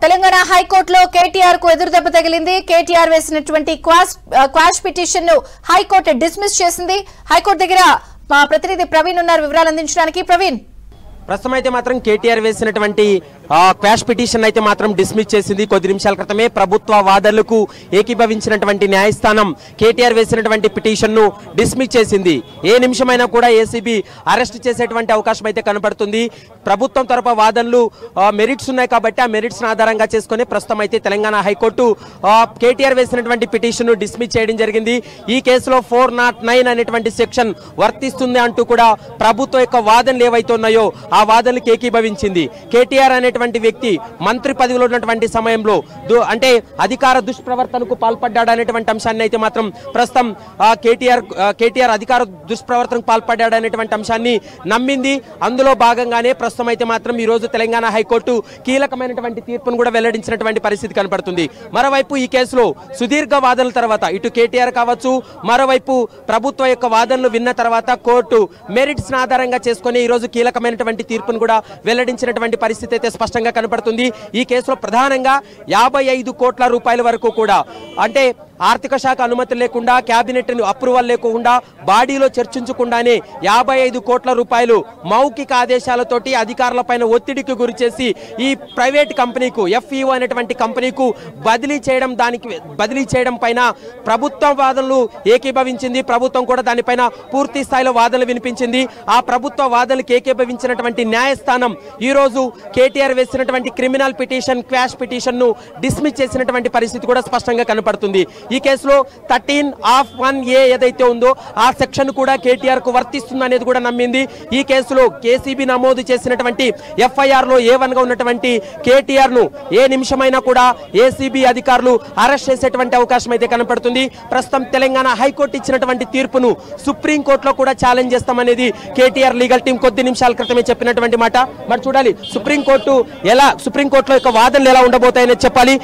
తెలంగాణ హైకోర్టులో కేటీఆర్ కు ఎదురుదెబ్బ తగిలింది. కేటీఆర్ వేసినటువంటి క్వాష్ పిటిషన్ ను హైకోర్టు డిస్మిస్ చేసింది. హైకోర్టు దగ్గర మా ప్రతినిధి ప్రవీణ్ ఉన్నారు వివరాలు అందించడానికి. ప్రవీణ్, ప్రస్తుతం అయితే మాత్రం కేటీఆర్ వేసినటువంటి క్వాష్ పిటిషన్ అయితే మాత్రం డిస్మిస్ చేసింది. కొద్ది నిమిషాల క్రితమే ప్రభుత్వ వాదనలకు ఏకీభవించినటువంటి న్యాయస్థానం కేటీఆర్ వేసినటువంటి పిటిషన్ ను డిస్మిస్ చేసింది. ఏ నిమిషమైనా కూడా ఏసీబీ అరెస్ట్ చేసేటువంటి అవకాశం అయితే కనబడుతుంది. ప్రభుత్వం తరపు వాదనలు మెరిట్స్ ఉన్నాయి కాబట్టి ఆ మెరిట్స్ ఆధారంగా చేసుకుని ప్రస్తుతం అయితే తెలంగాణ హైకోర్టు కేటీఆర్ వేసినటువంటి పిటిషన్ ను డిస్మిస్ చేయడం జరిగింది. ఈ కేసులో 409 అనేటువంటి సెక్షన్ వర్తిస్తుంది అంటూ కూడా ప్రభుత్వం యొక్క వాదనలు ఏవైతే ఉన్నాయో ఆ వాదనలకు ఏకీభవించింది. కేటీఆర్ అనేటువంటి వ్యక్తి మంత్రి పదవిలో ఉన్నటువంటి సమయంలో అంటే అధికార దుష్ప్రవర్తనకు పాల్పడ్డాడు అనేటువంటి అంశాన్ని అయితే మాత్రం ప్రస్తుతం కేటీఆర్ అధికార దుష్ప్రవర్తనకు పాల్పడ్డాడు అనేటువంటి అంశాన్ని నమ్మింది. అందులో భాగంగానే ప్రస్తుతం అయితే మాత్రం ఈ రోజు తెలంగాణ హైకోర్టు కీలకమైనటువంటి తీర్పును కూడా వెల్లడించినటువంటి పరిస్థితి కనపడుతుంది. మరోవైపు ఈ కేసులో సుదీర్ఘ వాదనల తర్వాత ఇటు కేటీఆర్ కావచ్చు, మరోవైపు ప్రభుత్వం యొక్క వాదనలు విన్న తర్వాత కోర్టు మెరిట్స్ ఆధారంగా చేసుకుని ఈ రోజు కీలకమైనటువంటి తీర్పును కూడా వెల్లడించినటువంటి పరిస్థితి అయితే స్పష్టంగా కనపడుతుంది. ఈ కేసులో ప్రధానంగా 55 కోట్ల రూపాయల వరకు కూడా అంటే ఆర్థిక శాఖ అనుమతి లేకుండా, క్యాబినెట్ అప్రూవల్ లేకుండా, బాడీలో చర్చించకుండానే 55 కోట్ల రూపాయలు మౌఖిక ఆదేశాలతోటి అధికారులపైన ఒత్తిడికి గురి చేసి ఈ ప్రైవేట్ కంపెనీకు FEO అనేటువంటి కంపెనీకు బదిలీ చేయడం పైన ప్రభుత్వ వాదనలు ఏకీభవించింది. ప్రభుత్వం కూడా దానిపైన పూర్తి స్థాయిలో వాదనలు వినిపించింది. ఆ ప్రభుత్వ వాదనలకు ఏకీభవించినటువంటి న్యాయస్థానం ఈ రోజు కేటీఆర్ వేసినటువంటి క్రిమినల్ పిటిషన్, క్వాష్ పిటిషన్ ను డిస్మిస్ చేసినటువంటి పరిస్థితి కూడా స్పష్టంగా కనపడుతుంది. ఈ కేసులో 13(1)(a) ఏదైతే ఉందో ఆ సెక్షన్ కూడా కేటీఆర్ కు వర్తిస్తుంది అనేది కూడా నమ్మింది. ఈ కేసులో కేసీబీ నమోదు చేసినటువంటి FIR లో A1 గా ఉన్నటువంటి కేటీఆర్ ను ఏ నిమిషమైనా కూడా ఏసీబీ అధికారులు అరెస్ట్ చేసేటువంటి అవకాశం అయితే కనపడుతుంది. ప్రస్తుతం తెలంగాణ హైకోర్టు ఇచ్చినటువంటి తీర్పును సుప్రీంకోర్టులో కూడా ఛాలెంజ్ చేస్తామనేది కేటీఆర్ లీగల్ టీం కొద్ది నిమిషాల క్రితమే చెప్పినటువంటి మాట. మరి చూడాలి సుప్రీంకోర్టులో యొక్క వాదనలు ఎలా ఉండబోతాయని చెప్పాలి.